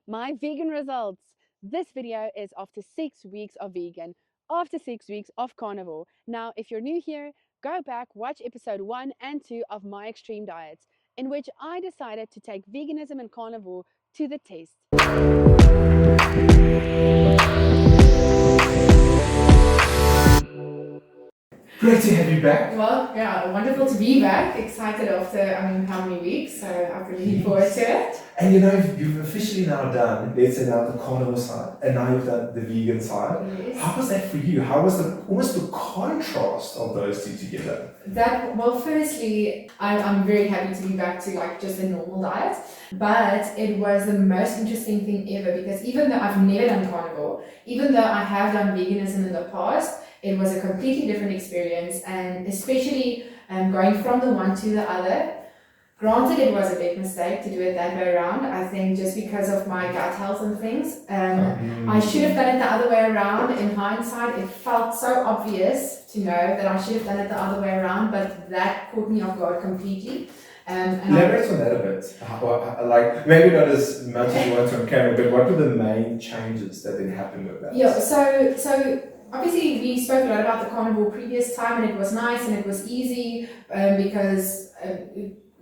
my vegan results. This video is after 6 weeks of vegan, after 6 weeks of carnivore. Now, if you're new here, go back, watch episode 1 and 2 of my extreme diets, in which I decided to take veganism and carnivore to the test. Great to have you back. Well, yeah, wonderful to be back. Excited after, how many weeks, so I'm really looking forward to it. And you've officially now done, let's say now the carnivore side, and now you've done the vegan side. Yes. How was that for you? How was almost the contrast of those two together? Well, firstly, I'm very happy to be back to like just a normal diet, but it was the most interesting thing ever because even though I've never done carnivore, even though I have done veganism in the past, it was a completely different experience, and especially going from the one to the other. Granted, it was a big mistake to do it that way around. I think just because of my gut health and things, I should have done it the other way around. In hindsight, it felt so obvious to know that I should have done it the other way around, but that caught me off guard completely. Elaborate on that a bit. Like maybe not as much as you want to on camera, but what were the main changes that then happened with that? Yeah, so obviously we spoke a lot about the carnivore previous time, and it was nice and it was easy because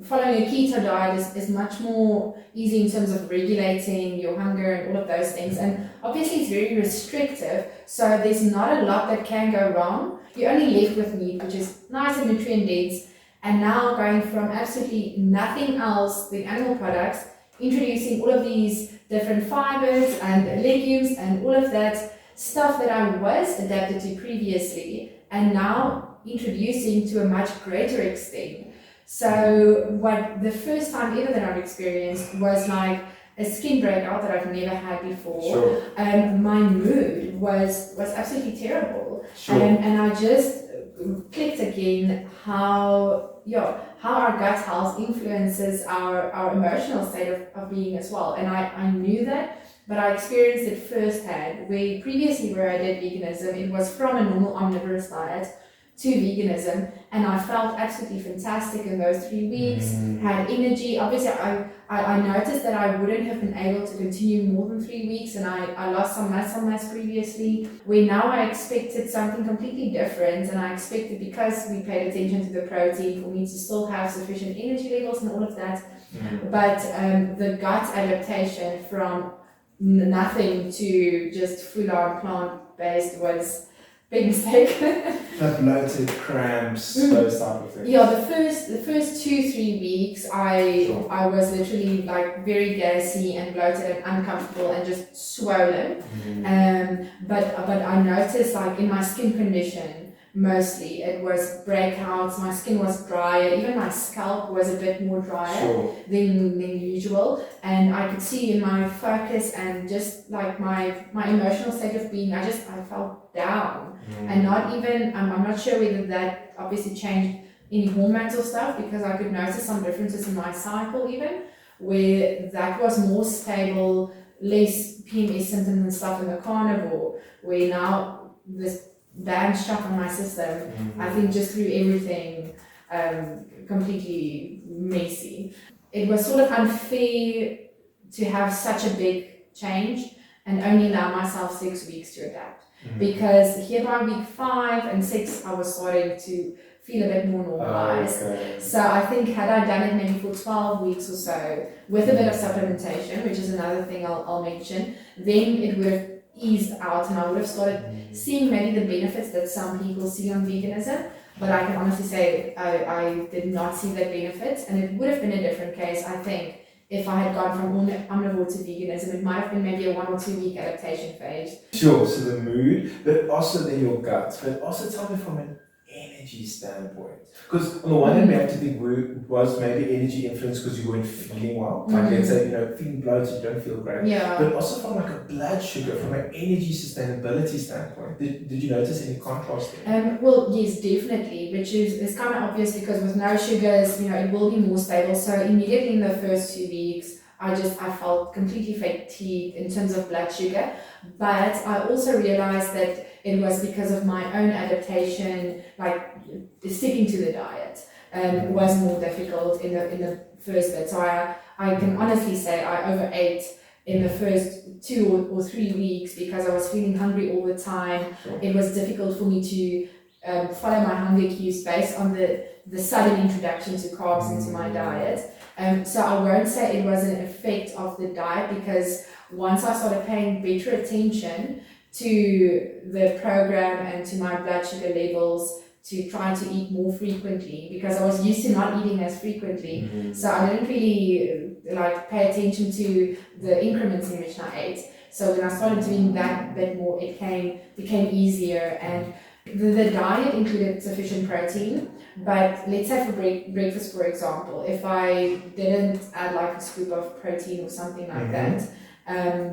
following a keto diet is much more easy in terms of regulating your hunger and all of those things, and obviously it's very restrictive, so there's not a lot that can go wrong. You're only left with meat, which is nice and nutrient dense, and now going from absolutely nothing else than animal products, introducing all of these different fibers and legumes and all of that stuff that I was adapted to previously, and now introducing to a much greater extent. So what the first time ever that I've experienced was like a skin breakout that I've never had before. Sure. My mood was absolutely terrible. Sure. And I just clicked again how our gut health influences our emotional state of being as well. And I knew that, but I experienced it firsthand. Where previously where I did veganism, it was from a normal omnivorous diet to veganism, and I felt absolutely fantastic in those 3 weeks, had energy. Obviously, I noticed that I wouldn't have been able to continue more than 3 weeks, and I lost some muscle mass previously, where now I expected something completely different, and I expected, because we paid attention to the protein, for me to still have sufficient energy levels and all of that. But the gut adaptation from nothing to just full-on plant-based was big mistake. Like bloated, cramps, those type of things. Yeah, the first 2-3 weeks, I was literally like very gassy and bloated and uncomfortable and just swollen. But I noticed like in my skin condition, mostly it was breakouts. My skin was drier. Even my scalp was a bit more drier than usual, and I could see in my focus and just like my emotional state of being, I felt down. And not even, I'm not sure whether that obviously changed any hormones or stuff, because I could notice some differences in my cycle even, where that was more stable, less PMS symptoms and stuff in the carnivore, where now this banned stuff on my system, I think just threw everything completely messy. It was sort of unfair to have such a big change and only allow myself 6 weeks to adapt. Because here by week 5 and 6, I was starting to feel a bit more normalized. So I think had I done it maybe for 12 weeks or so, with a bit of supplementation, which is another thing I'll mention, then it would have eased out, and I would have started seeing maybe the benefits that some people see on veganism. But I can honestly say I did not see that benefit, and it would have been a different case, I think, if I had gone from omnivore to veganism. It might have been maybe a 1 or 2 week adaptation phase. Sure, so the mood, but also then your gut, but also tell me from an energy standpoint. Because on the one hand, we have to think, was maybe energy influence because you weren't feeling well? Like let's say, feeling bloated, you don't feel great. Yeah. But also from like a blood sugar, from an energy sustainability standpoint, did you notice any contrast there? Well, yes, definitely, which is kind of obvious because with no sugars, it will be more stable. So immediately in the first 2 weeks, I felt completely fatigued in terms of blood sugar. But I also realized that it was because of my own adaptation, like sticking to the diet was more difficult in the first bit. So I can honestly say I overate in the first 2 or 3 weeks because I was feeling hungry all the time. Sure. It was difficult for me to follow my hunger cues based on the sudden introduction to carbs into my diet. So I won't say it was an effect of the diet, because once I started paying better attention to the program and to my blood sugar levels, to try to eat more frequently, because I was used to not eating as frequently. So I didn't really pay attention to the increments in which I ate. So when I started doing that bit more, it became easier. And the diet included sufficient protein, but let's say for breakfast, for example, if I didn't add like a scoop of protein or something like that,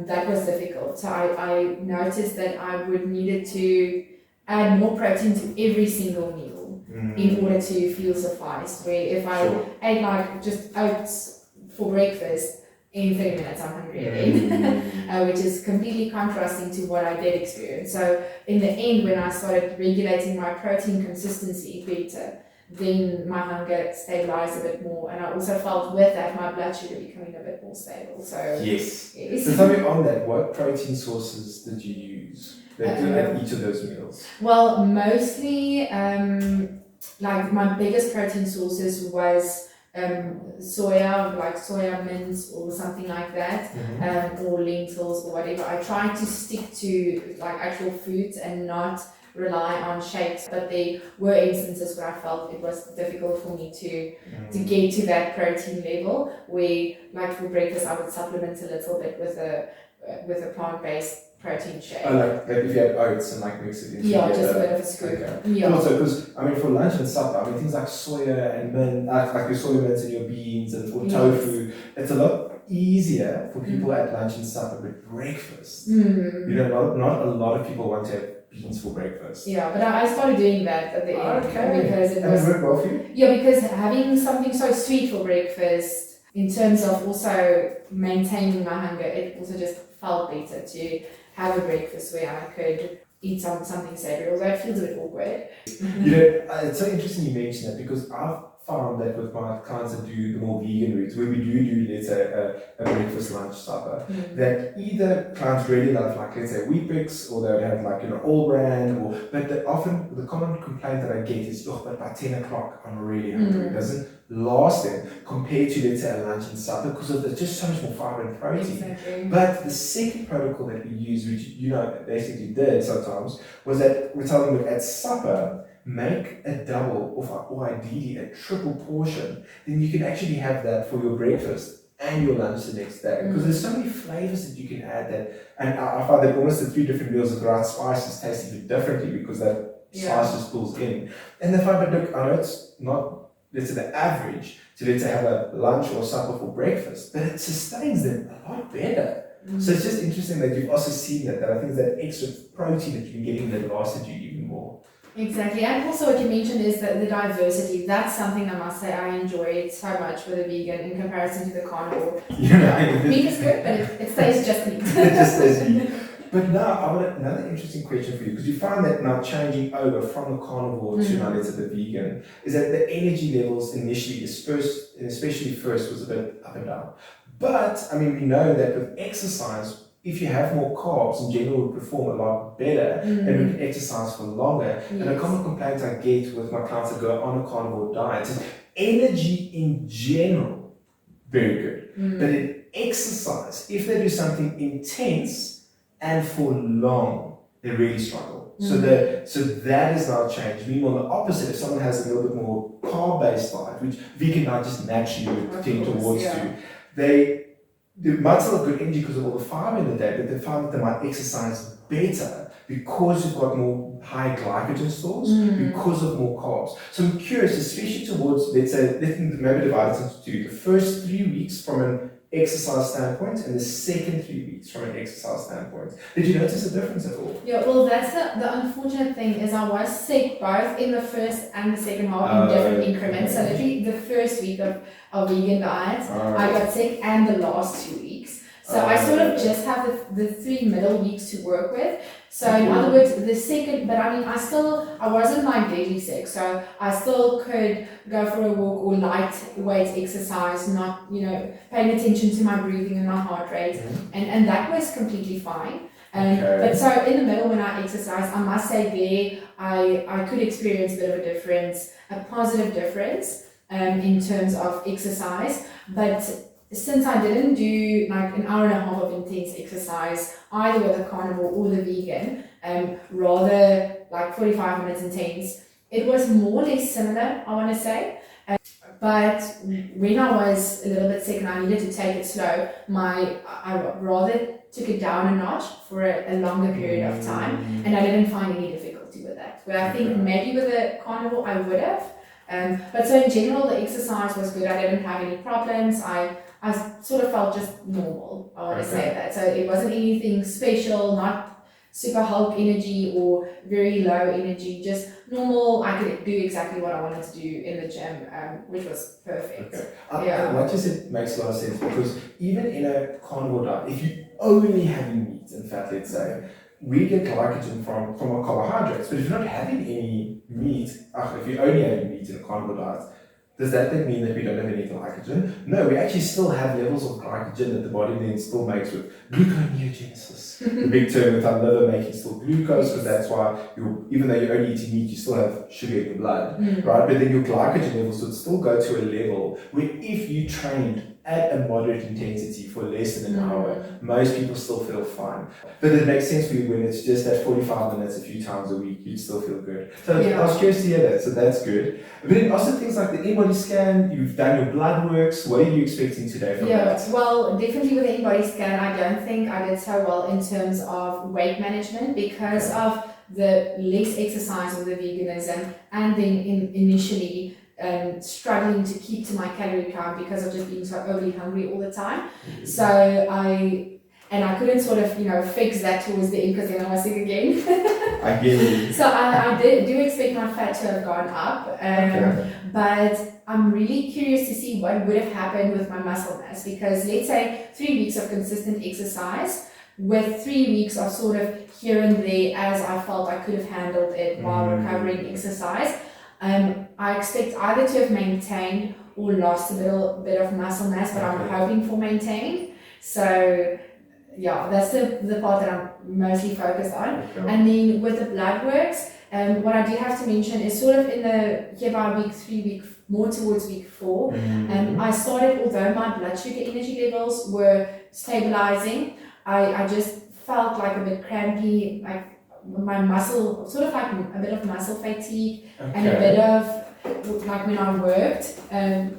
that was difficult. So I noticed that I would needed to add more protein to every single meal in order to feel sufficed. Where if I ate like just oats for breakfast, in 30 minutes I'm hungry again, which is completely contrasting to what I did experience. So in the end, when I started regulating my protein consistency better, then my hunger stabilized a bit more, and I also felt with that my blood sugar becoming a bit more stable. So yes. So tell me on that, what protein sources did you use at each of those meals? Well, mostly like my biggest protein sources was soya, like soya mince or something like that, or lentils or whatever. I tried to stick to like actual foods and not rely on shakes, but there were instances where I felt it was difficult for me to get to that protein level, where like for breakfast I would supplement a little bit with a plant-based protein shake. Oh, like if you had oats and like mix it into just a bit of a scoop. Okay. Yeah. Also, because I mean, for lunch and supper, I mean, things like soya and mint, like your soya mince and your beans or tofu, it's a lot easier for people at lunch and supper, but breakfast, you know, not a lot of people want to have beans for breakfast. Yeah, but I started doing that at the end because it was. And it worked well for you? Yeah, because having something so sweet for breakfast, in terms of also maintaining my hunger, it also just felt better to have a breakfast where I could eat something savory, although it feels a bit awkward. You know, it's so interesting you mention that, because I've found that with my clients that do the more vegan route, where we do let's say a breakfast, lunch, supper, that either clients really love, like let's say Weet-Bix, or they have like, you know, all brand, but often the common complaint that I get is, oh, but by 10 o'clock I'm really hungry. It doesn't last then compared to let's say a lunch and supper, because there's just so much more fiber and protein. Exactly. But the second protocol that we use, which you know basically did sometimes, was that we're telling them at supper, make a double or ideally a triple portion. Then you can actually have that for your breakfast and your lunch the next day, because there's so many flavors that you can add that. And I find that almost the 3 different meals of the right spices taste a bit differently, because that spice just pulls in. And the fiber, look, I know it's not, let's say, the average to let's say have a lunch or supper for breakfast, but it sustains them a lot better. So it's just interesting that you've also seen that I think that extra protein that you're getting that lasted you even more. Exactly, and also what you mentioned is that the diversity. That's something I must say I enjoy so much with a vegan in comparison to the carnivore. Meat is good, but it stays just meat. It just stays meat. But now I want another interesting question for you, because you find that now changing over from the carnivore to now let's say the vegan, is that the energy levels initially especially first was a bit up and down. But I mean, we know that with exercise, if you have more carbs, in general, we perform a lot better and we can exercise for longer. And a common complaint I get with my clients that go on a carnivore diet is energy in general, very good. But in exercise, if they do something intense and for long, they really struggle. So that is now changed. Meanwhile, the opposite, if someone has a little bit more carb-based diet, which vegan diet just naturally would tend towards they might still have good energy because of all the fiber in the day, but they find that they might exercise better because you've got more high glycogen stores, because of more carbs. So I'm curious, especially towards, let's say, maybe divide it into two. The first 3 weeks from an exercise standpoint, and the second 3 weeks from an exercise standpoint. Did you notice a difference at all? Yeah, well, that's the unfortunate thing is I was sick both in the first and the second half in different increments. So literally the first week of vegan diet, I got sick, and the last 2 weeks. So I sort of just have the 3 middle weeks to work with. So in other words, the second, but I mean, I wasn't like deadly sick, so I still could go for a walk or lightweight exercise, not, paying attention to my breathing and my heart rate, and that was completely fine. But so in the middle when I exercise, I must say there, I could experience a bit of a difference, a positive difference, in terms of exercise, but since I didn't do like an hour and a half of intense exercise, either with the carnivore or the vegan, rather like 45 minutes intense, it was more or less similar, I want to say. But when I was a little bit sick and I needed to take it slow, I rather took it down a notch for a longer period of time, and I didn't find any difficulty with that. But I think maybe with the carnivore I would have. But so in general, the exercise was good. I didn't have any problems. I sort of felt just normal, I want to say that. So it wasn't anything special, not super Hulk energy or very low energy, just normal. I could do exactly what I wanted to do in the gym, which was perfect. What you said makes a lot of sense, because even in a carnivore diet, if you only having meat and fat, let's say, we get glycogen from our carbohydrates, but if you're not having any meat, if you're only having meat in a carnivore diet, does that then mean that we don't have any glycogen? No, we actually still have levels of glycogen that the body then still makes with gluconeogenesis. The big term with our liver making still glucose, because that's why even though you're only eating meat, you still have sugar in your blood, right? But then your glycogen levels would still go to a level where if you trained at a moderate intensity for less than an hour, most people still feel fine. But it makes sense for you when it's just at 45 minutes a few times a week, you'd still feel good. So I was curious to hear that, so that's good. But then also things like the in-body scan, you've done your blood works, what are you expecting today from that? Well, definitely with the in-body scan, I don't think I did so well in terms of weight management because of the less exercise with the veganism, and then initially struggling to keep to my calorie count because of just being so overly hungry all the time. So I couldn't sort of, fix that towards the end because then I was sick again. I get you. So I do expect my fat to have gone up. But I'm really curious to see what would have happened with my muscle mass, because let's say 3 weeks of consistent exercise with 3 weeks of sort of here and there as I felt I could have handled it while recovering exercise. I expect either to have maintained or lost a little bit of muscle mass, but I'm hoping for maintained. So that's the part that I'm mostly focused on. And then with the blood works, what I do have to mention is sort of by week 3, more towards week 4, I started, although my blood sugar energy levels were stabilizing, I just felt like a bit crampy, like my muscle, sort of like a bit of muscle fatigue, and a bit of, like when I worked,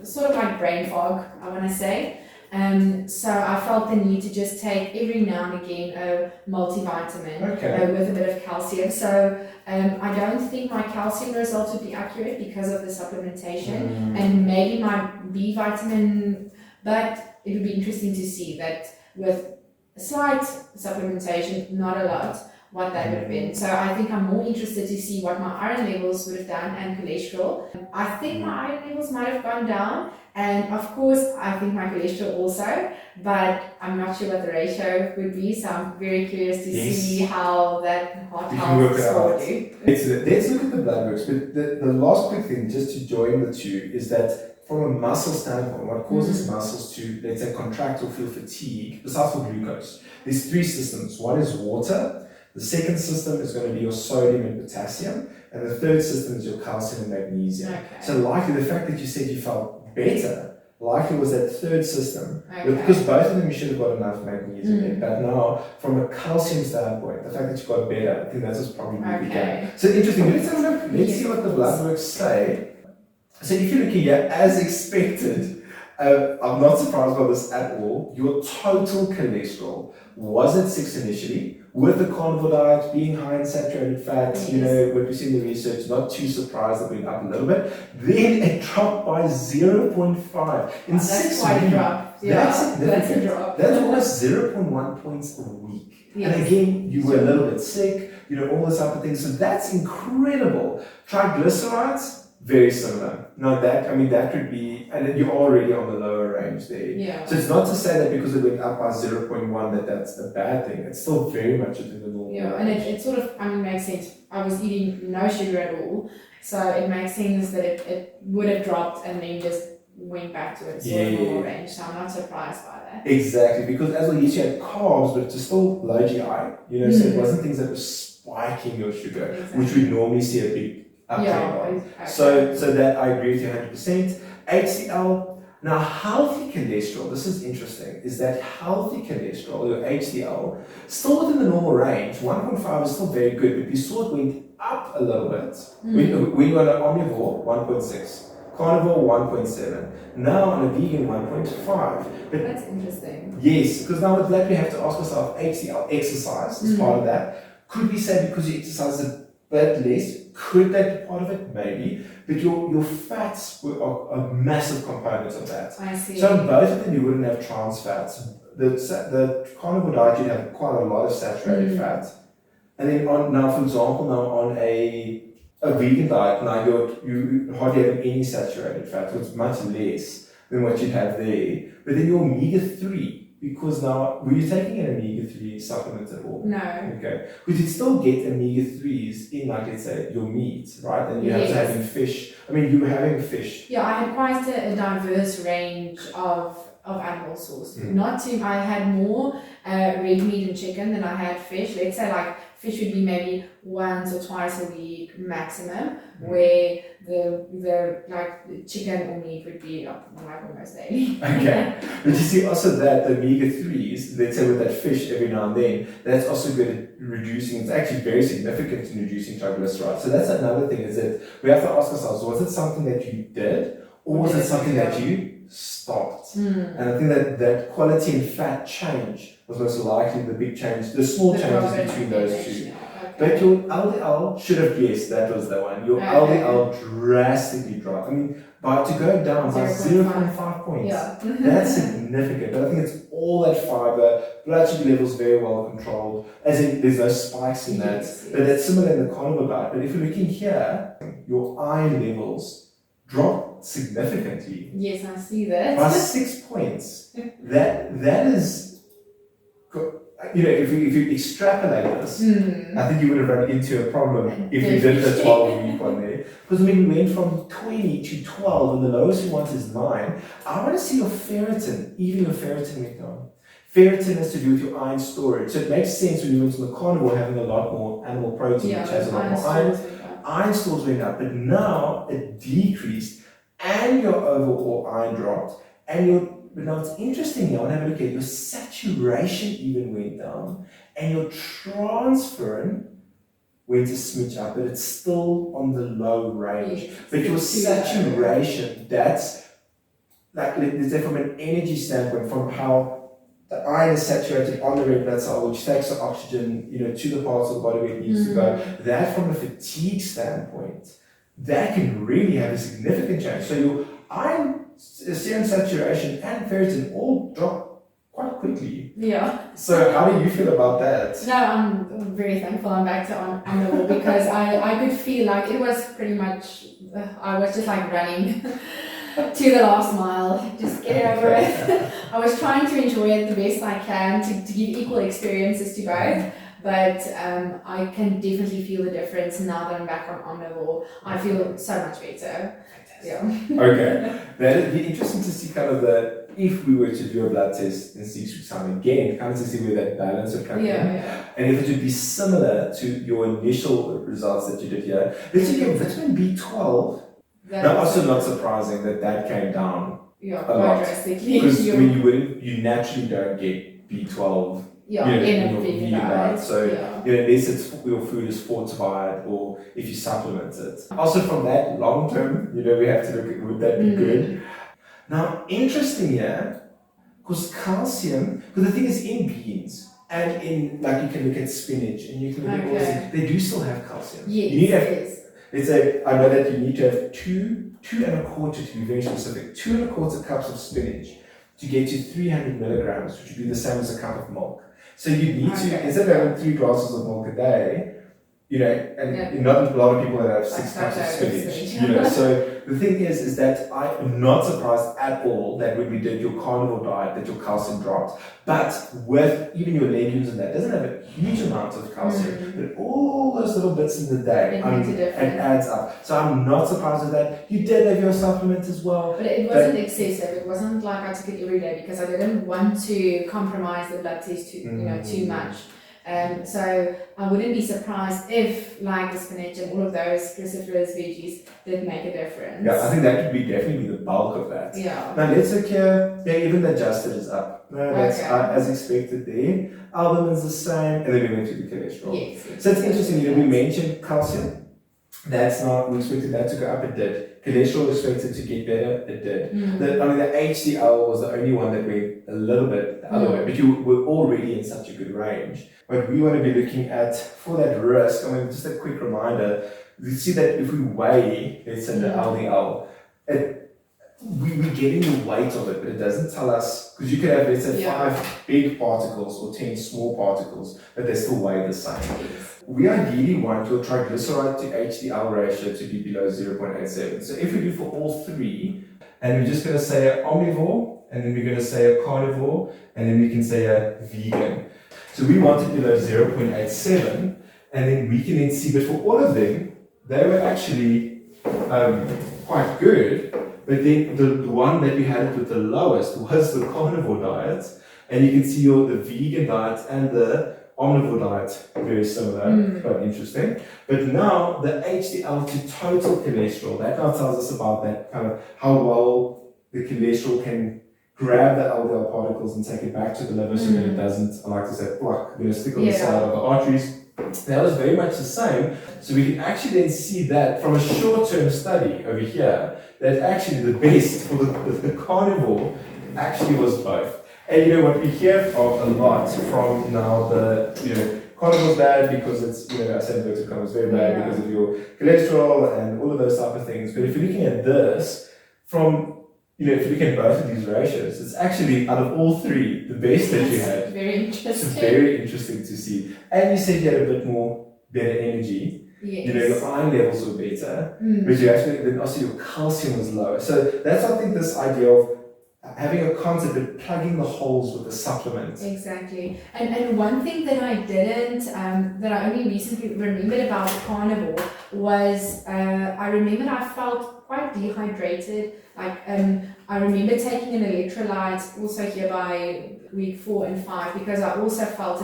sort of like brain fog, I want to say. So I felt the need to just take every now and again a multivitamin with a bit of calcium. So I don't think my calcium results would be accurate because of the supplementation, and maybe my B vitamin, but it would be interesting to see that with a slight supplementation, not a lot, what that would have been. So I think I'm more interested to see what my iron levels would have done and cholesterol. I think my iron levels might have gone down, and of course I think my cholesterol also, but I'm not sure what the ratio would be, so I'm very curious to see how that heart health score would do. Let's look at the blood works, but the last quick thing, just to join the two, is that from a muscle standpoint, what causes muscles to, let's say, contract or feel fatigue, besides for glucose, there's 3 systems. One is water, the second system is going to be your sodium and potassium, and the third system is your calcium and magnesium. So likely the fact that you said you felt better, likely was that third system, because both of them you should have got enough magnesium in, but now from a calcium standpoint, the fact that you got better, I think that's what's probably really began. So interesting, let's have a look, let's see what the blood works say. So if you're looking here, as expected, I'm not surprised by this at all, your total cholesterol was at 6 initially, with the carnivore diet being high in saturated fats, what we see in the research, not too surprised that it went up a little bit. Then it dropped by 0.5 in 6 weeks. Quite a drop. That's a drop. That's almost 0.1 points a week. And again, you were a little bit sick, all this type of thing. So that's incredible. Triglycerides, Very similar. Now that, I mean, that would be, and then you're already on the lower range there. Yeah. So it's not to say that because it went up by 0.1 that's a bad thing. It's still very much within the normal Yeah, range. and it sort of, I mean, makes sense. I was eating no sugar at all, so it makes sense that it would have dropped and then just went back to its sort of normal range. So I'm not surprised by that. Exactly, because as well, yes, you had carbs, but it's still low GI. You know, so it wasn't things that were spiking your sugar, which we normally see a big uptrend on. Okay. So that I agree with you 100%. HDL, now healthy cholesterol, this is interesting, is that healthy cholesterol, your HDL, still within the normal range. 1.5 is still very good, but we saw it went up a little bit. When you were on an omnivore, 1.6. Carnivore 1.7, now on a vegan 1.5. But that's interesting. Yes, because now with that we have to ask ourselves, HDL exercise is part of that. Could we say because you exercise a bit less, could that be part of it? Maybe. But your fats are a massive component of that. I see. So on both of them you wouldn't have trans fats. The carnivore diet you'd have quite a lot of saturated fat. And then for example, on a vegan diet, now you hardly have any saturated fat, so it's much less than what you'd have there. But then your omega-3, because now, were you taking an omega-3 supplement at all? No. Okay. Because you'd still get omega-3s in, like, let's say, your meat, right? And you have to having fish. I mean, you were having fish. Yeah, I had quite a diverse range of animal source. I had more red meat and chicken than I had fish. Let's say like fish would be maybe once or twice a week maximum, where the like chicken or meat would be like almost daily. Okay. But you see also that the omega-3s, let's say with that fish every now and then, that's also good at reducing, it's actually very significant in reducing triglycerides. So that's another thing, is that we have to ask ourselves, was it something that you did, or was it something that you stopped? And I think that quality and fat change was most likely the big change, the small changes between those two. But your LDL should have guessed that was the one. Your LDL drastically dropped. I mean, to go down by 0.5 points, that's significant. But I think it's all that fiber, blood sugar levels very well controlled, as in there's no spikes in that. But that's similar in the carnivore diet. But if you're looking here, your iron levels drop significantly. Yes, I see that. By 6 points. That is, you know, if you extrapolate this, I think you would have run into a problem if you did the 12-week one there. Because when we went from 20 to 12 and the lowest we want is 9, I want to see your ferritin, even your ferritin went down. Ferritin has to do with your iron storage. So it makes sense when you went to the carnivore having a lot more animal protein, which has a lot more iron. Iron stores went up, but now it decreased and your overall iron dropped. But now it's interesting here, I want to have a look at your saturation even went down and your transferrin went a smidge up, but it's still on the low range. But your saturation, that's like, let's say from an energy standpoint, from how the iron is saturated on the red blood cell, which takes the oxygen, you know, to the parts of the body where it needs to go. That from a fatigue standpoint, that can really have a significant change. So your iron, serum saturation and ferritin all drop quite quickly. Yeah. So how do you feel about that? No, I'm very thankful I'm back to on the wall, because I could feel like it was pretty much, I was just like running to the last mile, just get over it. I was trying to enjoy it the best I can to give equal experiences to both. But I can definitely feel the difference now that I'm back on omnivore. I feel so much better. Yeah. Okay. Then it'd be interesting to see kind of if we were to do a blood test in 6 weeks' time again, kind of to see where that balance would come in. And if it would be similar to your initial results that you did here. Let's say your vitamin B12. Now, also not surprising that came down a lot. Drastically. Because you naturally don't get B12 in a vegan diet. So unless your food is fortified or if you supplement it. Also from that long term, we have to look at, would that be good? Now, interesting here, because calcium, because the thing is in beans and in, like, you can look at spinach and you can look at all this, they do still have calcium. Yes, you need to have, let's say, I know that you need to have two and a quarter, to be very specific, 2 1/4 cups of spinach to get to 300 milligrams, which would be the same as a cup of milk. So you need to, instead of having 3 glasses of milk a day, and not a lot of people that have 6 cups of spinach, So the thing is that I am not surprised at all that when we did your carnivore diet, that your calcium dropped. But with even your legumes and that, doesn't have a huge amount of calcium, but all those little bits in the day, it adds up. So I'm not surprised with that. You did have your supplement as well. But it wasn't excessive. It wasn't like I took it every day because I didn't want to compromise the blood test too much. So I wouldn't be surprised if, like the spinach and all of those cruciferous veggies, did make a difference. Yeah, I think that would be definitely the bulk of that. Yeah. Now let's look here. Yeah, even the adjusted is up. No, that's as expected there. Albumin's the same, and then we went to the cholesterol. Yes. So it's interesting. We mentioned calcium. That's not, we expected that to go up, it did. Cholesterol expected to get better, it did. The HDL was the only one that went a little bit the other way, but you were already in such a good range. What we want to be looking at for that risk, just a quick reminder, you see that if we weigh, let's say the LDL, we're getting the weight of it, but it doesn't tell us, because you could have, let's say, 5 big particles or 10 small particles, but they still weigh the same. We ideally want your triglyceride to HDL ratio to be below 0.87. So if we do for all 3, and we're just going to say an omnivore, and then we're going to say a carnivore, and then we can say a vegan. So we want it below 0.87, and then we can then see, but for all of them, they were actually quite good, but then the one that we had with the lowest was the carnivore diet, and you can see the vegan diet and the omnivore diet, very similar, quite interesting. But now the HDL to total cholesterol, that now tells us about that kind of how well the cholesterol can grab the LDL particles and take it back to the liver so that it doesn't, I like to say, pluck, stick on the side of the arteries. That was very much the same. So we can actually then see that from a short-term study over here, that actually the best for the carnivore actually was both. And what we hear of a lot from now carnivore's bad because it's, I said inverted commas, very bad because of your cholesterol and all of those type of things. But if you're looking at this, from, if you look at both of these ratios, it's actually, out of all 3, the best that you had. Very interesting. It's very interesting to see. And you said you had a bit better energy. Yes. Your iron levels were better, but then also your calcium was lower. So that's, I think, this idea of having a concept of plugging the holes with a supplement. Exactly. And one thing that I didn't, that I only recently remembered about the carnivore was, I remembered I felt quite dehydrated. I remember taking an electrolyte also here by week 4 and 5 because I also felt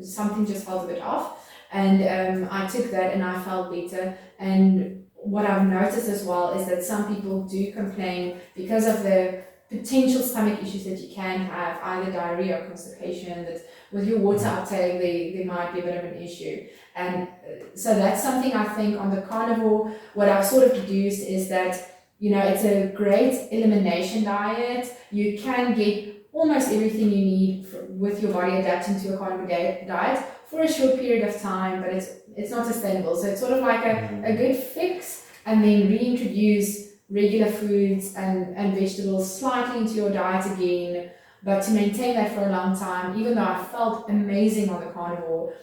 something just felt a bit off. And I took that and I felt better. And what I've noticed as well is that some people do complain because of the potential stomach issues that you can have, either diarrhea or constipation, that with your water uptake there might be a bit of an issue. And so that's something I think on the carnivore, what I've sort of deduced is that, it's a great elimination diet. You can get almost everything you need with your body adapting to a carnivore diet for a short period of time, but it's not sustainable. So it's sort of like a good fix, and then reintroduce regular foods and vegetables slightly into your diet again, but to maintain that for a long time. Even though I felt amazing on the carnivore,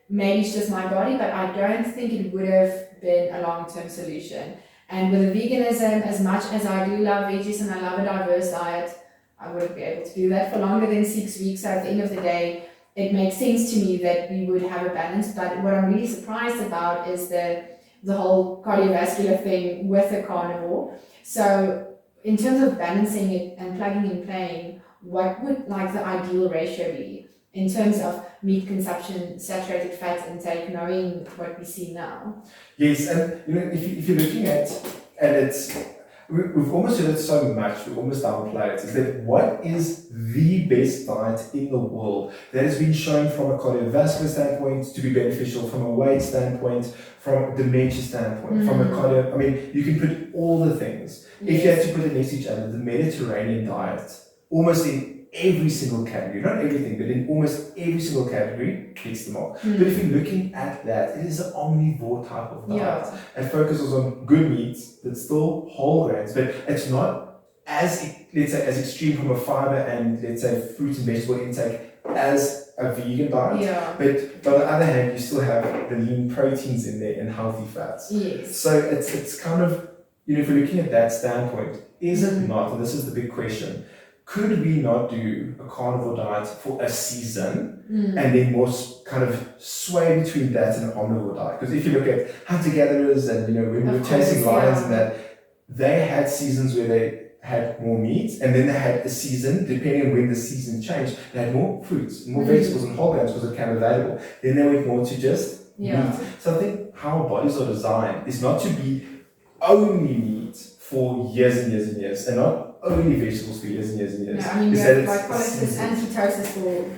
maybe it's just my body, but I don't think it would have been a long-term solution. And with veganism, as much as I do love veggies and I love a diverse diet, I wouldn't be able to do that for longer than 6 weeks. So at the end of the day, it makes sense to me that we would have a balance. But what I'm really surprised about is the whole cardiovascular thing with the carnivore. So in terms of balancing it and plugging and playing, what would the ideal ratio be in terms of meat consumption, saturated fat intake, knowing what we see now? Yes, and if you're looking at it, we've almost heard it so much, we almost downplay it, is that what is the best diet in the world that has been shown from a cardiovascular standpoint to be beneficial, from a weight standpoint, from a dementia standpoint, from a cardio, you can put all the things. Yes. If you had to put it next to each other, the Mediterranean diet, almost in every single category, not everything, but in almost every single category, hits them all. But if you're looking at that, it is an omnivore type of diet. It focuses on good meats, but still whole grains, but it's not as, let's say, as extreme from a fiber and, let's say, fruit and vegetable intake as a vegan diet. Yeah. But on the other hand, you still have the lean proteins in there and healthy fats. Yes. So it's kind of, if you're looking at that standpoint, is it not, and this is the big question, could we not do a carnivore diet for a season and then more kind of sway between that and an omnivore diet? Because if you look at hunter-gatherers and, when we were chasing lions and that, they had seasons where they had more meat, and then they had a season, depending on when the season changed, they had more fruits, more vegetables and whole grains because it became available. Then they went more to just meat. So I think how our bodies are designed is not to be only meat for years and years and years, and not only vegetables for years and years and years. No, I mean, you have glycolysis and ketosis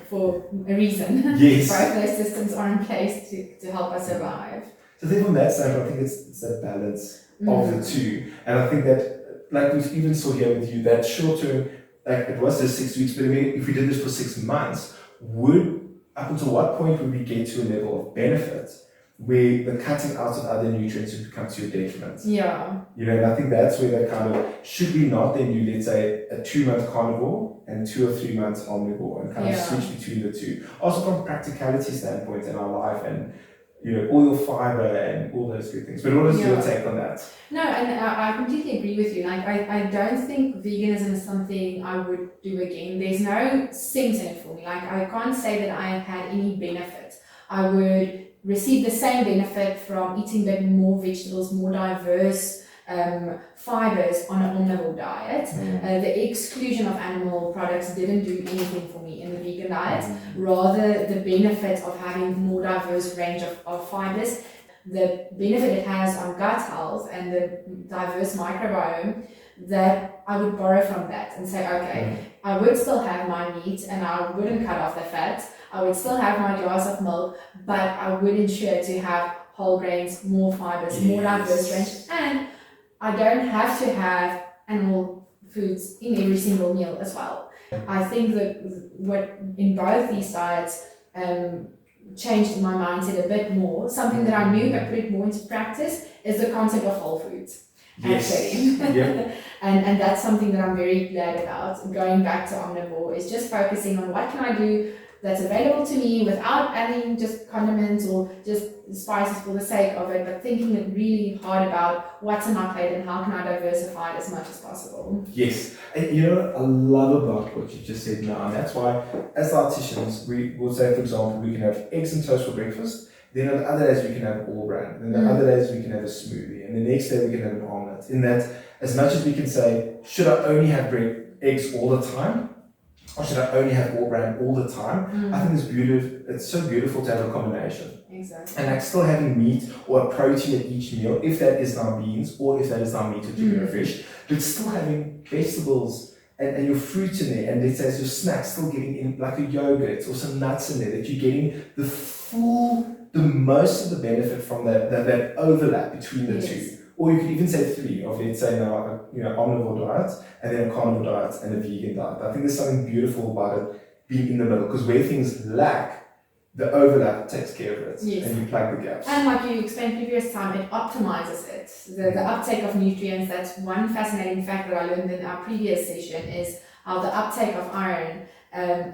for a reason. Yes. Both those systems are in place to help us survive. So then from that side, I think it's that balance of the two. And I think that, like we even saw here with you, that short term, like it was just 6 weeks, but I mean, if we did this for 6 months, up until what point would we get to a level of benefit where the cutting out of other nutrients would become to your detriment? Yeah. And I think that's where that kind of, should we not then do, let's say, a 2-month carnivore and 2 or 3 months omnivore and kind of switch between the two? Also from a practicality standpoint in our life and, all your fiber and all those good things. But what is your take on that? No, and I completely agree with you. Like, I don't think veganism is something I would do again. There's no sense in it for me. Like, I can't say that I had any benefit. I would receive the same benefit from eating a bit more vegetables, more diverse fibers on an omnivore diet. The exclusion of animal products didn't do anything for me in the vegan diet. Rather, the benefit of having more diverse range of fibers, the benefit it has on gut health and the diverse microbiome, that I would borrow from that and say, okay, I would still have my meat and I wouldn't cut off the fat. I would still have my glass of milk, but I would ensure to have whole grains, more fibers, more diverse range, and I don't have to have animal foods in every single meal as well. I think that what in both these diets changed my mindset a bit more. Something that I knew but put it more into practice is the concept of whole foods. And that's something that I'm very glad about. Going back to omnivore is just focusing on what can I do that's available to me without adding just condiments or just spices for the sake of it, but thinking really hard about what's in my plate and how can I diversify it as much as possible. Yes, and I love about what you just said now, and that's why as dietitians we will say, for example, we can have eggs and toast for breakfast, then on the other days we can have all bran, and then the other days we can have a smoothie, and the next day we can have an omelette. In that, as much as we can say, should I only have eggs all the time? Or should I only have all bran all the time? I think it's so beautiful to have a combination. Exactly. And like still having meat or a protein at each meal, if that is now beans or if that is now meat or chicken or fish, but still having vegetables and your fruits in there, and let's say as your snacks, still getting in like a yogurt or some nuts in there, that you're getting the most of the benefit from that overlap between the two. Or you could even say 3 of, let's say now, omnivore diet, and then a carnivore diet and a vegan diet. I think there's something beautiful about it being in the middle, because where things lack, the overlap takes care of it, and you plug the gaps. And like you explained previous time, it optimizes it. The uptake of nutrients, that's one fascinating fact that I learned in our previous session, is how the uptake of iron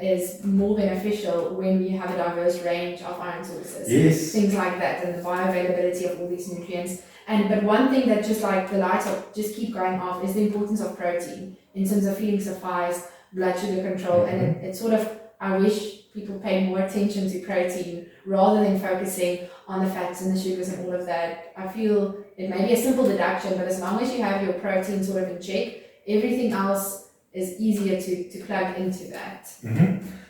is more beneficial when we have a diverse range of iron sources. Yes. Things like that, and the bioavailability of all these nutrients. But one thing that just like the lights just keep going off is the importance of protein in terms of feeding suffice, blood sugar control, and it's sort of, I wish people paid more attention to protein rather than focusing on the fats and the sugars and all of that. I feel it may be a simple deduction, but as long as you have your protein sort of in check, everything else is easier to plug into that.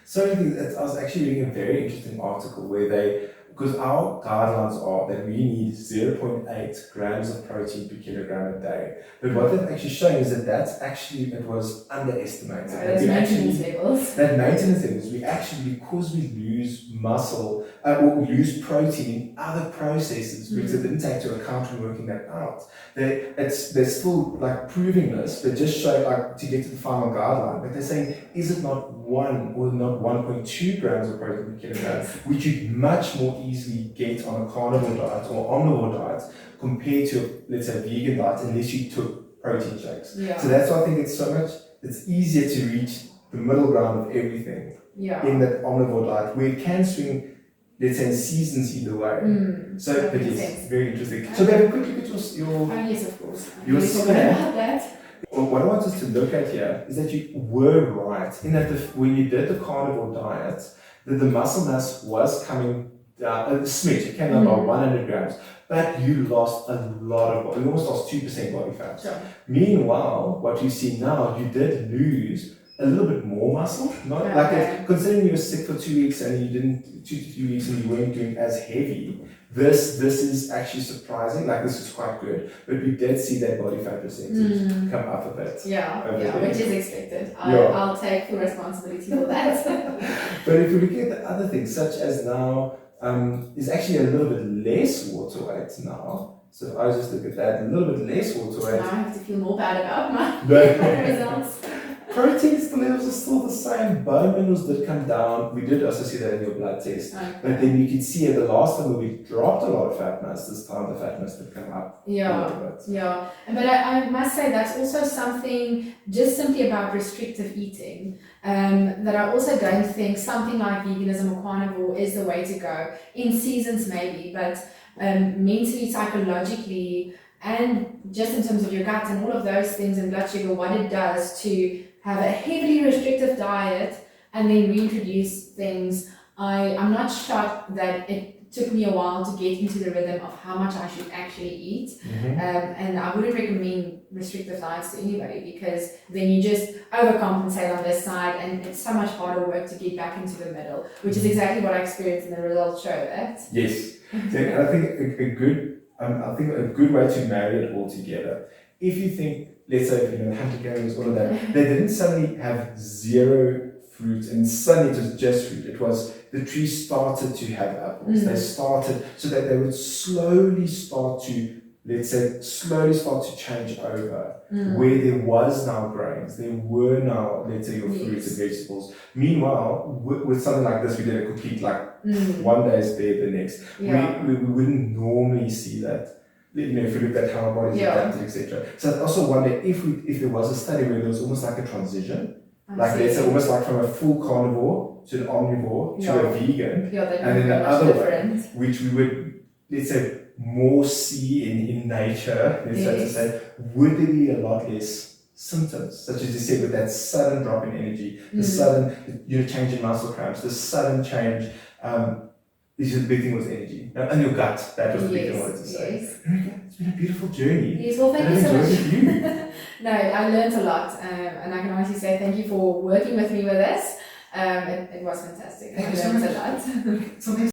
So I was actually reading a very interesting article where because our guidelines are that we need 0.8 grams of protein per kilogram a day. But what they've actually shown is it was underestimated. Those maintenance levels. That maintenance levels, because we lose muscle, or lose protein in other processes, which they didn't take into account when working that out. They're still like proving this, but just show to get to the final guideline. But they're saying, is it not 1 or not 1.2 grams of protein per kilogram, which you'd much more easily get on a carnivore diet or omnivore diet compared to, let's say, a vegan diet, unless you took protein shakes. So that's why I think it's easier to reach the middle ground of everything in that omnivore diet, where it can swing, let's say, in seasons either way. So, that but makes yes, sense. very interesting. So, have a quick look at your Yes, of course. your We forgot scan. about that. Well, what I want us to look at here is that you were right in that when you did the carnivore diet, that the muscle mass was coming down a smidge. It came down by 100 grams, but you lost a lot of body. You almost lost 2% body fat. Sure. Meanwhile, what you see now, you did lose a little bit more muscle. Not like considering you were sick for 2 weeks and you didn't 2 to 3 weeks and you weren't doing as heavy. This is actually surprising. Like, this is quite good, but we did see that body fat percentage come up a bit. Yeah, which is expected. Yeah. I'll take full responsibility for that. But if we look at the other things, such as now, is actually a little bit less water weight now. So if I just look at that, a little bit less water weight. Now I have to feel more bad about my But results. protein levels are still the same. Bone minerals did come down. We did also see that in your blood test. Okay. But then you can see at the last time when we dropped a lot of fat mass, this time the fat mass did come up a little bit. Yeah. But I must say that's also something just simply about restrictive eating that I also don't think something like veganism or carnivore is the way to go. In seasons maybe, but mentally, psychologically, and just in terms of your gut and all of those things and blood sugar, what it does to have a heavily restrictive diet and then reintroduce things. I'm not shocked that it took me a while to get into the rhythm of how much I should actually eat. And I wouldn't recommend restrictive diets to anybody, because then you just overcompensate on this side and it's so much harder work to get back into the middle, which is exactly what I experienced and the results show that. Yes. So I think a good way to marry it all together. If you think, let's say, hunter-gatherers, all of that, they didn't suddenly have zero fruit and suddenly it was just fruit. It was the tree started to have apples. They started so that they would slowly start to, change over. Where there was now grains, there were now, let's say, your fruits and vegetables. Meanwhile, with something like this, we did a complete, one day is there, the next. We wouldn't normally see that. If we looked at how our bodies adapted, etc. So I also wonder if there was a study where there was almost like a transition, let's say almost like from a full carnivore to an omnivore to a vegan, and then the other way, which we would, let's say, more see in nature, so to say, would there be a lot less symptoms, such as you said, with that sudden drop in energy, the sudden change in muscle cramps, the sudden change. This is the big thing was energy. And your gut, that was the big thing I wanted to say. Yes. Erika, it's been a beautiful journey. Yes, well, thank you so much. With you. No, I learned a lot, and I can honestly say thank you for working with me with this. It was fantastic. I learned a lot. Sometimes